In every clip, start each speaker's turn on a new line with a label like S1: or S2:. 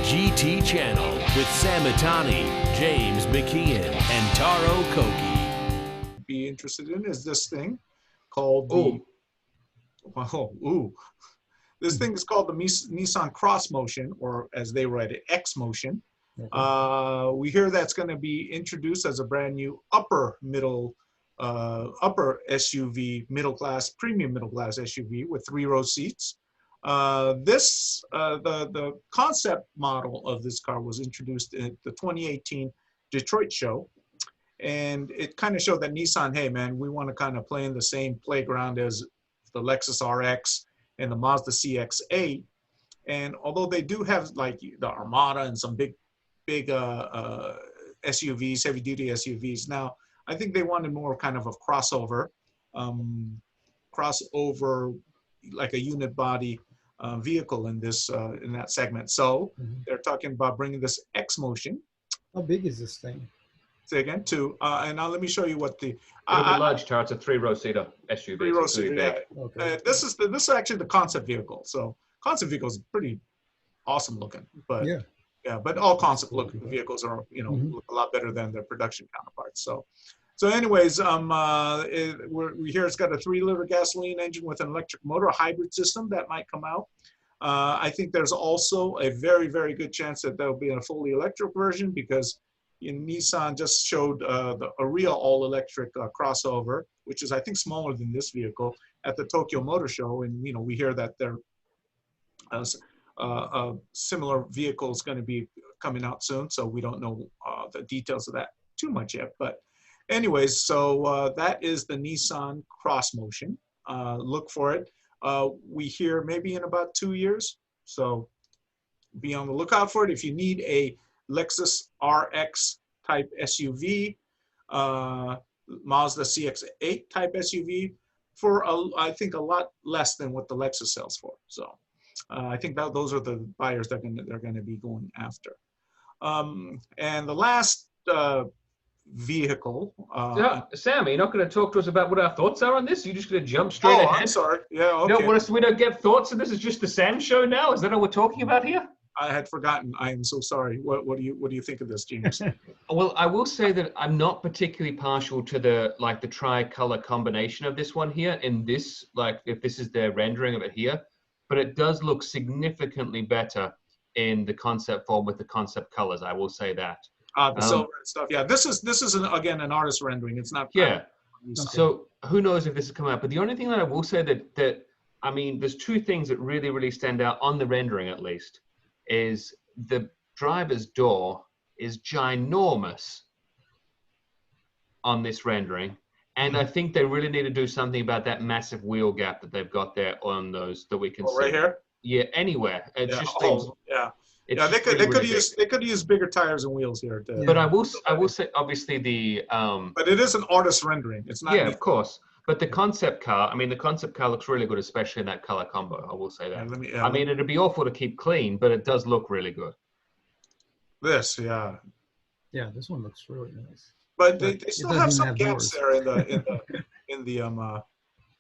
S1: GT channel with Sam Itani, James McKeon, and Taro Koki.
S2: Be interested in is this thing called this thing is called the Nissan Xmotion, or as they write it, Xmotion. Okay. We hear that's going to be introduced as a brand new upper SUV, premium middle class SUV with 3-row seats. The concept model of this car was introduced at the 2018 Detroit show. And it kind of showed that Nissan, hey man, we want to kind of play in the same playground as the Lexus RX and the Mazda CX-8. And although they do have like the Armada and some big SUVs, heavy duty SUVs, now I think they wanted more kind of a crossover like a unit body vehicle in that segment. So they're talking about bringing this Xmotion.
S3: How big is this thing?
S2: Say again, 2. And now let me show you what the.
S4: It'll be large, Tara. It's a 3-row seater SUV.
S2: 3-row seater. Yeah.
S3: Okay.
S2: This is actually the concept vehicle. So concept vehicle is pretty awesome looking, but yeah. But all concept vehicles are look a lot better than their production counterparts. So anyways, we hear it's got a 3-liter gasoline engine with an electric motor, a hybrid system that might come out. I think there's also a very, very good chance that there'll be a fully electric version because Nissan just showed a real all-electric crossover, which is I think smaller than this vehicle at the Tokyo Motor Show, and we hear that there similar vehicle is going to be coming out soon. So we don't know the details of that too much yet, but. Anyways, so that is the Nissan Xmotion. Look for it. We hear maybe in about 2 years. So be on the lookout for it. If you need a Lexus RX type SUV, Mazda CX-8 type SUV for I think a lot less than what the Lexus sells for. So I think those are the buyers they're going to be going after. And the last vehicle.
S4: Sam, you're not going to talk to us about what our thoughts are on this? You're just going to jump straight ahead?
S2: I'm sorry. Yeah, okay.
S4: You don't want us, we don't get thoughts, and this is just the Sam show now? Is that what we're talking about here?
S2: I had forgotten. I am so sorry. What do you think of this, James?
S4: Well, I will say that I'm not particularly partial to the tri-color combination of this one here. In this, if this is their rendering of it here, but it does look significantly better in the concept form with the concept colors. I will say that.
S2: The silver and stuff. Yeah, this is again an artist rendering. It's not.
S4: Yeah. So who knows if this has come out? But the only thing that I will say that I mean, there's 2 things that really stand out on the rendering at least. Is the driver's door is ginormous on this rendering, and I think they really need to do something about that massive wheel gap that they've got there on those that we can see.
S2: Right here.
S4: Yeah, anywhere. It just seems.
S2: Yeah. Yeah, they could use bigger tires and wheels here.
S4: But I will say obviously the.
S2: But it is an artist rendering. It's not.
S4: Yeah, of course. But the concept car, I mean, the concept car looks really good, especially in that color combo. I will say that. I mean, it'd be awful to keep clean, but it does look really good.
S2: This, yeah.
S3: Yeah, this one looks really nice.
S2: But they still have some gaps there in the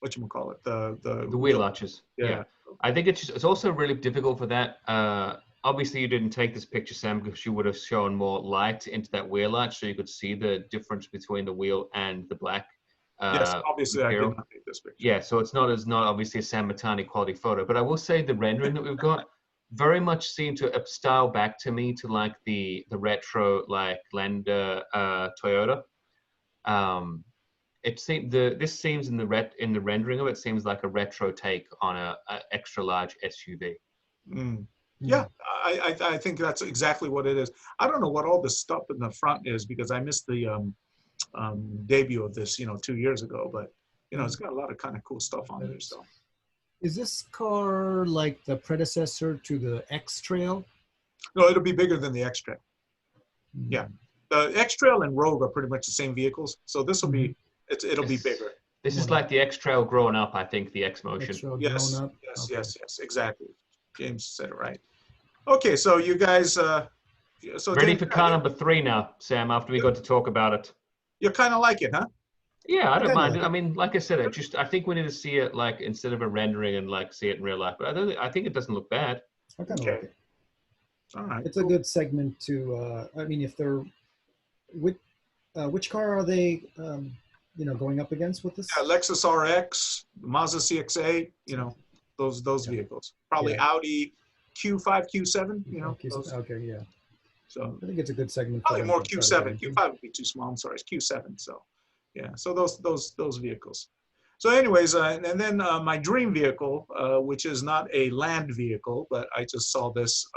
S2: whatchamacallit, the
S4: wheel arches.
S2: Yeah.
S4: I think it's also really difficult for that. Obviously, you didn't take this picture, Sam, because you would have shown more light into that wheel arch, so you could see the difference between the wheel and the black.
S2: Yes, obviously
S4: material.
S2: I did not take this picture.
S4: Yeah, so it's not obviously a Sam Itani quality photo, but I will say the rendering that we've got very much seemed to style back to me to like the retro Lander Toyota. It seemed this seems in the rendering of it seems like a retro take on a extra large SUV.
S2: Yeah, I think that's exactly what it is. I don't know what all this stuff in the front is because I missed the debut of this 2 years ago, but it's got a lot of kind of cool stuff on there. So
S3: is this car like the predecessor to the X Trail?
S2: No, it'll be bigger than the X Trail. Yeah, the X Trail and Rogue are pretty much the same vehicles, so this will be it'll be bigger.
S4: This is like the X Trail grown up, I think, the Xmotion.
S2: Yes, exactly. James said it right. Okay, so you guys
S4: ready for car number 3 now, Sam, after we got to talk about it.
S2: You kind of like it, huh?
S4: Yeah, I don't mind it. I mean, like I said, I think we need to see it instead of a rendering and see it in real life. But I think it doesn't look bad.
S3: I kind of like it.
S2: All right.
S3: It's a good segment to. I mean, if they're which car are they? Going up against with this?
S2: Yeah, Lexus RX, Mazda CX-8, those vehicles. Probably
S3: Yeah.
S2: Audi Q5, Q7, those.
S3: Okay, yeah.
S2: So
S3: I think it's a good segment.
S2: probably
S3: for
S2: more
S3: them to try to get
S2: Q7.
S3: into.
S2: Q5 would be too small. I'm sorry, it's Q7. So yeah, so those vehicles. So anyways, and then my dream vehicle, which is not a land vehicle, but I just saw this,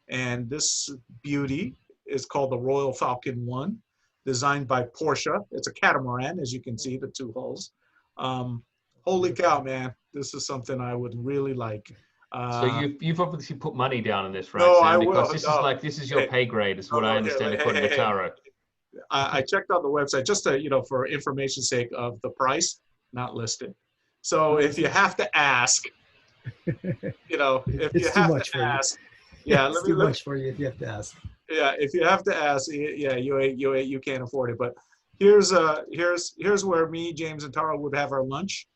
S2: and this beauty is called the Royal Falcon 1, designed by Porsche. It's a catamaran, as you can see, the two hulls. Holy cow, man! This is something I would really like.
S4: So you've obviously put money down on this, right,
S2: No,
S4: Sam?
S2: I
S4: Because
S2: will.
S4: this is your
S2: Hey,
S4: pay grade, is what I understand,
S2: hey,
S4: according
S2: hey,
S4: to
S2: hey.
S4: Taro.
S2: I checked out the website just to, for information's sake of the price, not listed. So if you have to ask, if
S3: It's
S2: you
S3: too
S2: have
S3: much
S2: to
S3: for you.
S2: ask, yeah,
S3: It's too much for you if you have to ask.
S2: yeah, if you have to ask, yeah, you can't afford it. But here's where me, James, and Tara would have our lunch.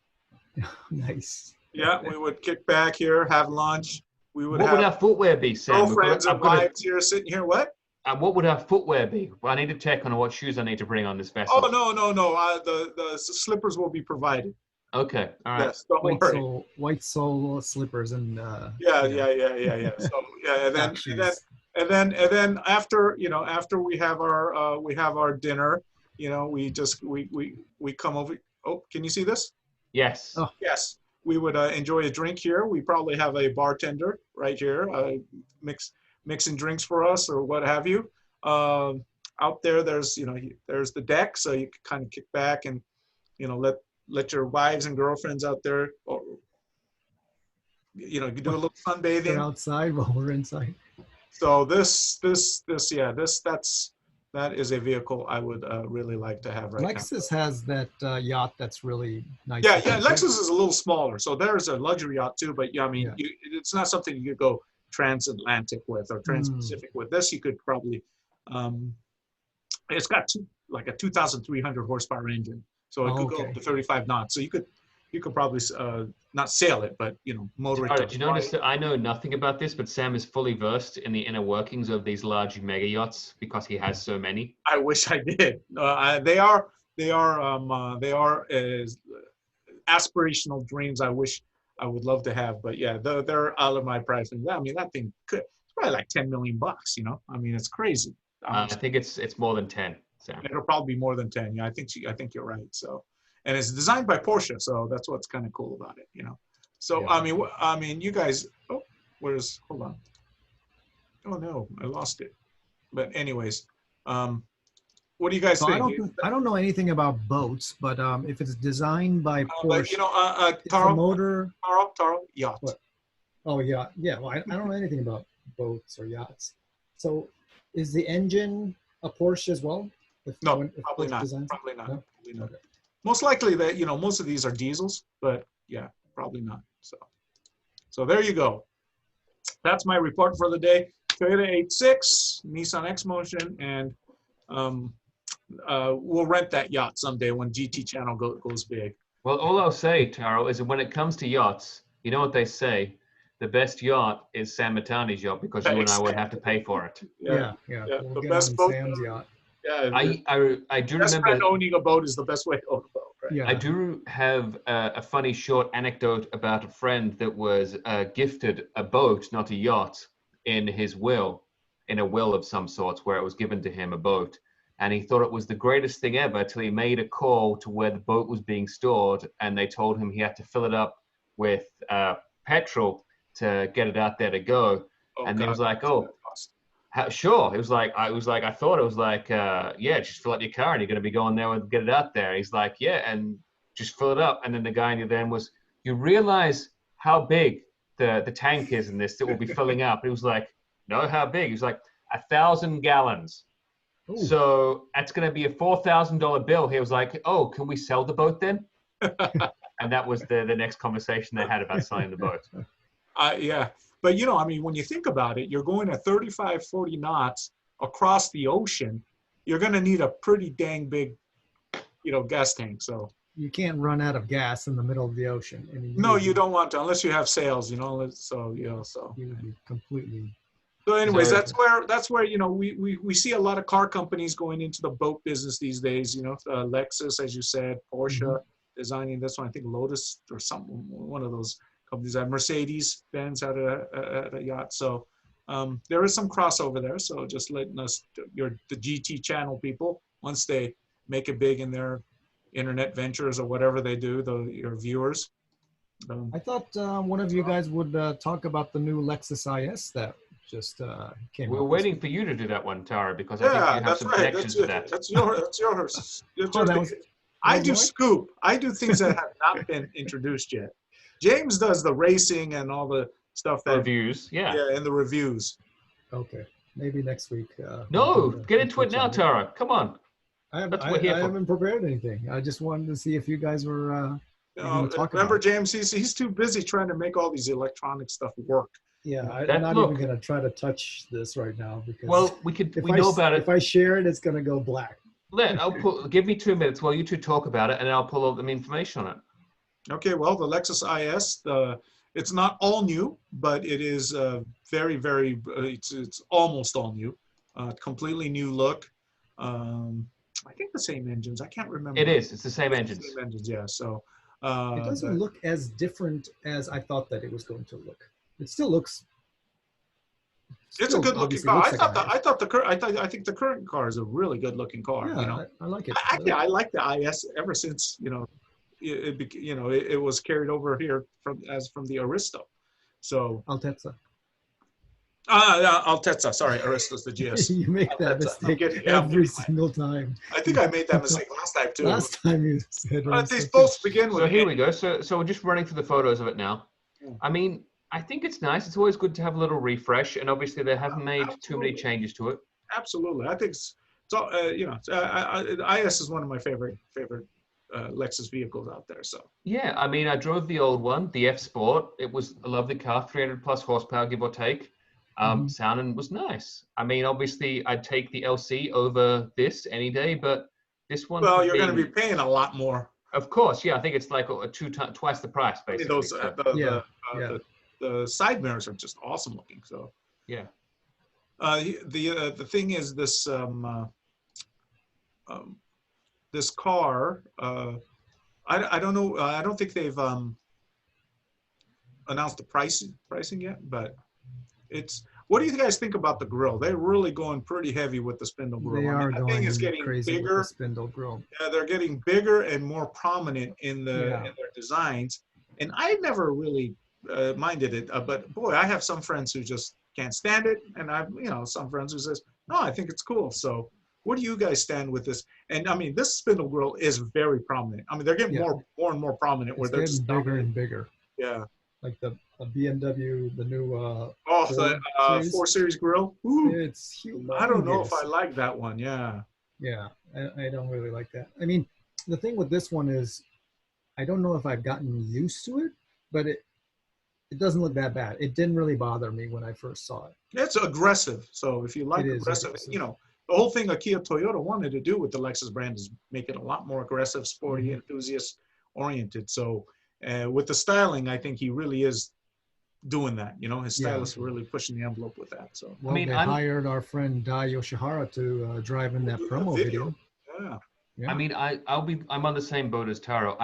S3: Nice.
S2: Yeah, we would kick back here, have lunch. We would
S4: What would
S2: have
S4: our footwear be, Sam?
S2: girlfriends and wives here sitting here. What?
S4: What would our footwear be? Well, I need to check on what shoes I need to bring on this vessel.
S2: Oh, no. The slippers will be provided.
S4: Okay, all right.
S2: Yes, don't worry.
S3: White sole slippers and
S2: Yeah. So yeah, and then after we have our dinner, we come over. Oh, can you see this?
S4: Yes.
S3: Oh.
S2: Yes, we would enjoy a drink here. We probably have a bartender right here, mixing drinks for us or what have you. Out there, there's the deck, so you can kind of kick back and let your wives and girlfriends out there, or you do a little sunbathing.
S3: They're outside while we're inside.
S2: So that is a vehicle I would really like to have right now.
S3: Lexus has that yacht that's really nice.
S2: Yeah. Lexus is a little smaller, so there's a luxury yacht too. But yeah, I mean, it's not something you could go transatlantic with or trans-Pacific with. This you could probably. It's got a 2,300 horsepower engine, so it could go up to 35 knots. So you could probably not sail it, but motor it.
S4: Did you notice that I know nothing about this, but Sam is fully versed in the inner workings of these large mega yachts because he has so many?
S2: I wish I did. They are aspirational dreams. I wish I would love to have, but yeah, they're out of my price. And I mean, that thing it's probably like $10 million. I mean, it's crazy.
S4: I think it's more than 10, Sam.
S2: It'll probably be more than 10. Yeah, I think you're right. So, and it's designed by Porsche, so that's what's kind of cool about it, So yeah. I mean, you guys. Oh, hold on. Oh no, I lost it. But anyways, what do you guys think?
S3: I don't know anything about boats, but if it's designed by Porsche,
S2: Taro,
S3: motor.
S2: Taro, yacht.
S3: What? Oh yeah. Well, I don't know anything about boats or yachts. So, is the engine a Porsche as well?
S2: No, probably not. Probably not. No? Probably not. Okay. Most likely that most of these are diesels, but yeah, probably not. So there you go. That's my report for the day. Toyota 86, Nissan Xmotion, and we'll rent that yacht someday when GT Channel goes big.
S4: Well, all I'll say, Taro, is that when it comes to yachts, you know what they say. The best yacht is Sam Matani's yacht because you and I would have to pay for it.
S3: Yeah.
S2: We'll the best boat.
S3: Sam's yacht.
S4: Yeah. I do remember
S2: owning a boat is the best way to own a boat. Right?
S3: Yeah.
S4: I do have a funny short anecdote about a friend that was gifted a boat, not a yacht, in his will, in a will of some sorts where it was given to him, a boat. And he thought it was the greatest thing ever till he made a call to where the boat was being stored, and they told him he had to fill it up with petrol to get it out there to go. And he was like, sure. It was like, I thought it was like, just fill up your car and you're going to be going there and get it out there. He's like, yeah, and just fill it up. And then the guy near them was, you realize how big the tank is in this that will be filling up? He was like, no, how big? He was like, 1,000 gallons. Ooh. So that's going to be a $4,000 bill. He was like, oh, can we sell the boat then? And that was the next conversation they had about selling the boat.
S2: Yeah. But, I mean, when you think about it, you're going at 35, 40 knots across the ocean. You're going to need a pretty dang big, gas tank. So
S3: you can't run out of gas in the middle of the ocean.
S2: No, you don't want to, unless you have sails, So.
S3: You would be completely
S2: So anyways,
S4: So-
S2: that's where we see a lot of car companies going into the boat business these days. Lexus, as you said, Porsche designing this one. I think Lotus or one of those companies. Mercedes Benz had a yacht. So there is some crossover there. So just letting us, the GT channel people, once they make it big in their internet ventures or whatever they do, your viewers.
S3: I thought one of you guys would talk about the new Lexus IS that just came
S4: We're
S3: out.
S4: waiting for you to do that one, Tara, because I think
S2: Yeah,
S4: you have
S2: that's
S4: some
S2: right.
S4: connections to that.
S2: That's yours.
S3: Oh, that was-
S2: I
S3: that
S2: do
S3: was mine?
S2: scoop. I do things that have not been introduced yet. James does the racing and all the stuff that
S4: Reviews, yeah.
S2: and the reviews.
S3: Okay, maybe next week.
S4: No,
S3: we'll do
S4: get
S3: the
S4: into it now,
S3: channel.
S4: Tara. Come on. That's what we're here
S3: I
S4: for.
S3: haven't prepared anything. I just wanted to see if you guys were gonna talk
S2: Remember,
S3: about it.
S2: James, he's too busy trying to make all these electronic stuff work.
S3: Yeah, I'm
S4: That-
S3: not
S4: look.
S3: even gonna try to touch this right now because
S4: Well, we know about it.
S3: If I share it, it's gonna go black.
S4: Give me 2 minutes while you two talk about it, and I'll pull all the information on it.
S2: Okay, well, the Lexus IS, it's not all new, but it is very, very. It's almost all new, completely new look. I think the same engines. I can't remember.
S4: It is. It's the same engines.
S2: Same engines, yeah. So
S3: It doesn't look as different as I thought that it was going to look. It still looks.
S2: It's a good looking
S3: obviously
S2: car.
S3: looks like
S2: I think the current car is a really good looking car.
S3: Yeah, I like it.
S2: Actually, I like the IS ever since it was carried over here from the Aristo. So
S3: Altezza.
S2: Altezza. Sorry, Aristo's the GS.
S3: You make that
S2: Altezza.
S3: mistake
S2: I'm
S3: every
S2: getting
S3: single time.
S2: I think I made that mistake last time too.
S3: Last time you said
S2: These both begin with.
S4: So here we go. So we're just running through the photos of it now.
S2: Yeah.
S4: I mean, I think it's nice. It's always good to have a little refresh, and obviously they haven't made too many changes to it.
S2: Absolutely, I think it's all. The IS is one of my favorite Lexus vehicles out there. So
S4: Yeah, I mean, I drove the old one, the F Sport. It was a lovely car, 300 plus horsepower, give or take. Sounding was nice. I mean, obviously, I'd take the LC over this any day, but this one.
S2: well, you're going to be paying a lot more.
S4: Of course, yeah. I think it's like twice the price,
S2: I mean,
S4: basically.
S2: those
S3: Yeah.
S2: the side mirrors are just awesome looking. So
S4: Yeah.
S2: the thing is this this car. I don't know. I don't think they've announced the pricing yet, but it's. What do you guys think about the grille? They're really going pretty heavy with the spindle grille.
S3: They are
S2: that thing
S3: going
S2: is getting
S3: crazy with
S2: bigger.
S3: the spindle grille.
S2: Yeah, they're getting bigger and more prominent in their designs. And I never really minded it, but boy, I have some friends who just can't stand it, and I've some friends who says, no, I think it's cool. So, what do you guys stand with this? And I mean, this spindle grille is very prominent. I mean, they're getting more and more prominent.
S3: It's getting bigger and bigger.
S2: Yeah.
S3: Like the BMW, the new
S2: the 4 Series grille. Ooh,
S3: it's huge.
S2: I don't know if I like that one. Yeah.
S3: Yeah, I don't really like that. I mean, the thing with this one is, I don't know if I've gotten used to it, but it doesn't look that bad. It didn't really bother me when I first saw it.
S2: It's aggressive. So if you like
S3: It is
S2: aggressive,
S3: aggressive.
S2: the whole thing Kia Toyota wanted to do with the Lexus brand is make it a lot more aggressive, sporty, enthusiast oriented. So with the styling, I think he really is doing that. His stylist really pushing the envelope with that. So
S3: Well, they hired our friend Dai Yoshihara to drive in that promo video.
S2: Yeah.
S3: Yeah.
S4: I mean, I'm on the same boat as Taro.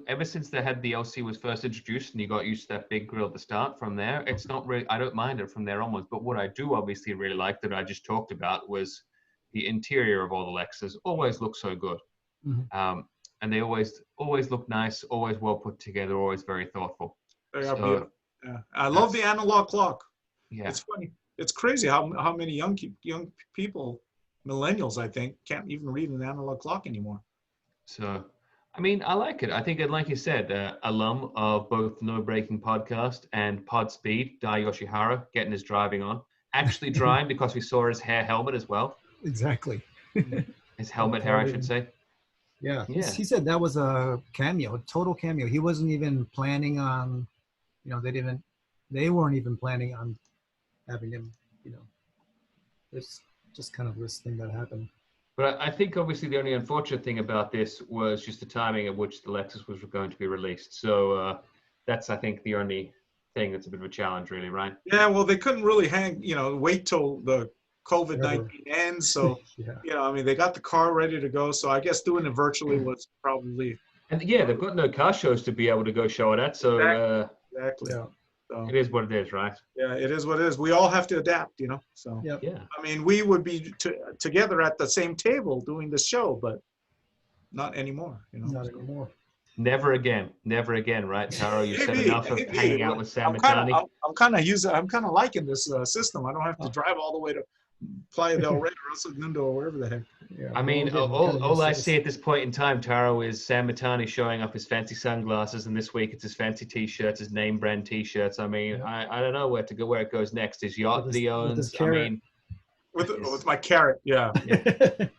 S4: Ever since they had the LC was first introduced and you got used to that big grille at the start, from there, it's not really, I don't mind it from there onwards. But what I do obviously really like that I just talked about was the interior of all the Lexus always looks so good. And they always look nice, always well put together, always very thoughtful.
S2: They are beautiful. Yeah. I love the analog clock.
S4: Yeah.
S2: It's funny. It's crazy how many young people, millennials, I think, can't even read an analog clock anymore.
S4: So, I mean, I like it. I think, like you said, alum of both No Braking Podcast and Podspeed, Dai Yoshihara, getting his driving on. Actually driving because we saw his helmet as well.
S3: Exactly.
S4: His helmet hair, I should say.
S3: Yeah.
S4: Yeah.
S3: He said that was a cameo, a total cameo. He wasn't even planning on, they weren't even planning on having him, it's just kind of this thing that happened.
S4: But I think obviously the only unfortunate thing about this was just the timing at which the Lexus was going to be released. So that's, I think, the only thing that's a bit of a challenge, really, right?
S2: Yeah, well, they couldn't really wait till the COVID-19 ends. So,
S3: Yeah.
S2: I mean, they got the car ready to go. So I guess doing it virtually was probably
S4: And yeah, they've got no car shows to be able to go show it at, so
S2: exactly.
S3: Yeah.
S2: So,
S4: it is what it is, right?
S2: yeah, it is what it is. We all have to adapt, So,
S3: Yep.
S4: Yeah.
S2: I mean, we would be together at the same table doing the show, but not anymore,
S3: Not anymore.
S4: Never again, right, Taro? You've said
S2: Maybe,
S4: enough of
S2: maybe.
S4: hanging out with Sam
S2: I'm kind
S4: Matani.
S2: of I'm kind of liking this system. I don't have to drive all the way to Playa del Rey or El Segundo or wherever the heck.
S3: Yeah.
S4: I mean,
S3: we're getting kinda
S4: all I
S3: used to
S4: see at this point in time, Taro, is Sam Matani showing up his fancy sunglasses, and this week it's his fancy T-shirts, his name brand T-shirts. I mean,
S3: Yeah.
S4: I don't know where it goes next. His yacht
S3: With
S4: that he
S3: his
S4: owns. I
S3: carrot.
S4: mean,
S2: With my carrot, yeah.
S3: this.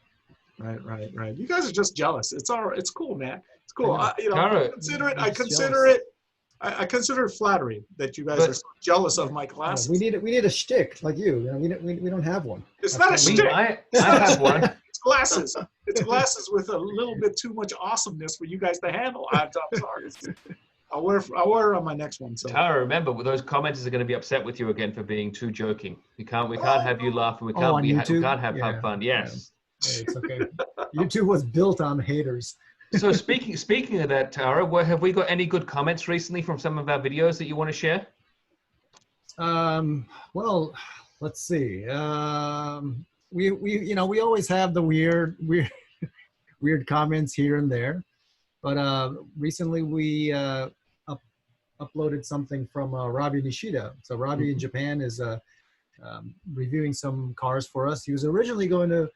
S2: Right. You guys are just jealous. It's all right. It's cool, man. It's cool.
S3: I
S4: Taro,
S2: I consider it flattery that you guys are so jealous of my glasses.
S3: We need a shtick like you. We don't have one.
S2: It's not a
S3: That's why
S2: shtick.
S4: I have one.
S2: It's glasses. It's glasses with a little bit too much awesomeness for you guys to handle. I'm sorry. I'll wear it on my next one. So.
S4: Tara, remember, those commenters are going to be upset with you again for being too joking. We can't have you laughing. We can't
S3: YouTube?
S4: we can't have fun. Yes.
S3: Hey, it's okay. YouTube was built on haters.
S4: So speaking of that, Tara, have we got any good comments recently from some of our videos that you want to share?
S3: Well, let's see. We always have the weird comments here and there, but recently we uploaded something from Robbie Nishida. So Robbie in Japan is reviewing some cars for us. He was originally going to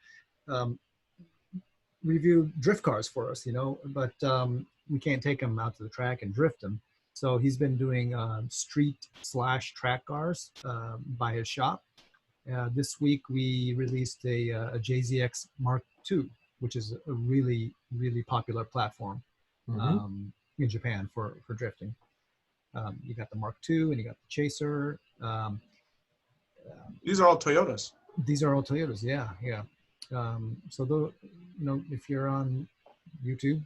S3: review drift cars for us, but we can't take him out to the track and drift them. So he's been doing street/track cars by his shop. This week we released a JZX Mark II, which is a really, really popular platform in Japan for drifting. You got the Mark II and you got the Chaser.
S2: These are all Toyotas.
S3: These are all Toyotas, yeah. So if you're on YouTube,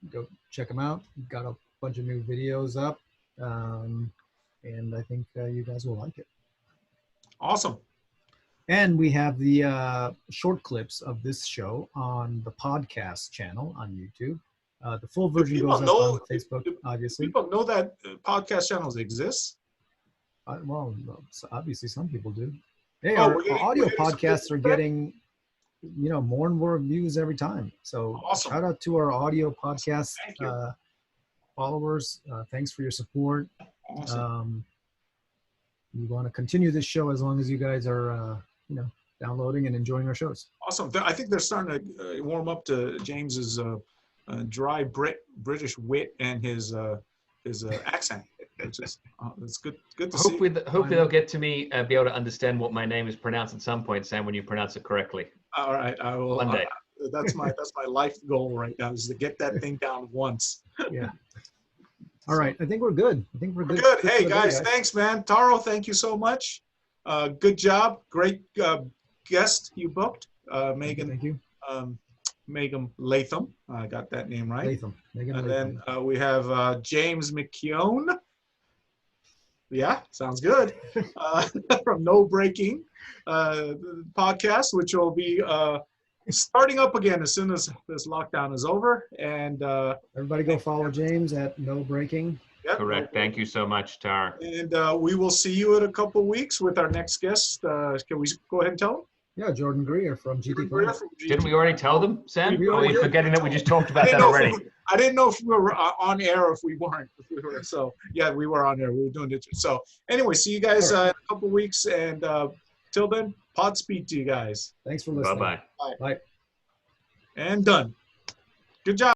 S3: go check them out. We've got a bunch of new videos up, and I think you guys will like it.
S2: Awesome.
S3: And we have the short clips of this show on the podcast channel on YouTube. The full version goes up on Facebook, obviously.
S2: People know that podcast channels exist?
S3: Well, obviously some people do. Hey, our audio podcasts are getting more and more views every time. So
S2: awesome.
S3: Shout out to our audio podcast followers. Thanks for your support.
S2: Awesome.
S3: We want to continue this show as long as you guys are downloading and enjoying our shows.
S2: Awesome. I think they're starting to warm up to James's dry British wit and his accent. It's good to see.
S4: Hopefully they'll get to me be able to understand what my name is pronounced at some point, Sam, when you pronounce it correctly.
S2: All right, I will.
S4: One day.
S2: That's my life goal right now, is to get that thing down once.
S3: Yeah. All right, I think we're good.
S2: We're good. Hey guys, thanks, man. Taro, thank you so much. Good job. Great guest you booked, Megan.
S3: Thank you.
S2: Megan Latham. I got that name right.
S3: Latham. Megan
S2: and
S3: Latham.
S2: then we have James McKeown. Yeah, sounds good. From No Braking podcast, which will be starting up again as soon as this lockdown is over. And
S3: everybody go follow James at No Braking.
S2: Yep.
S4: Correct. Thank you so much, Tara.
S2: And we will see you in a couple weeks with our next guest. Can we go ahead and tell them?
S3: Yeah, Jordan Greer from GT Planet.
S4: Didn't we already tell them, Sam? Are we forgetting that we just talked about that
S2: I
S4: already?
S2: I didn't know if we were on air or if we weren't. So, yeah, we were on air. We were doing it. So, anyway, see you guys in a couple weeks. And till then, Podspeed to you guys.
S3: Thanks for listening.
S4: Bye-bye.
S2: Bye. And done. Good job.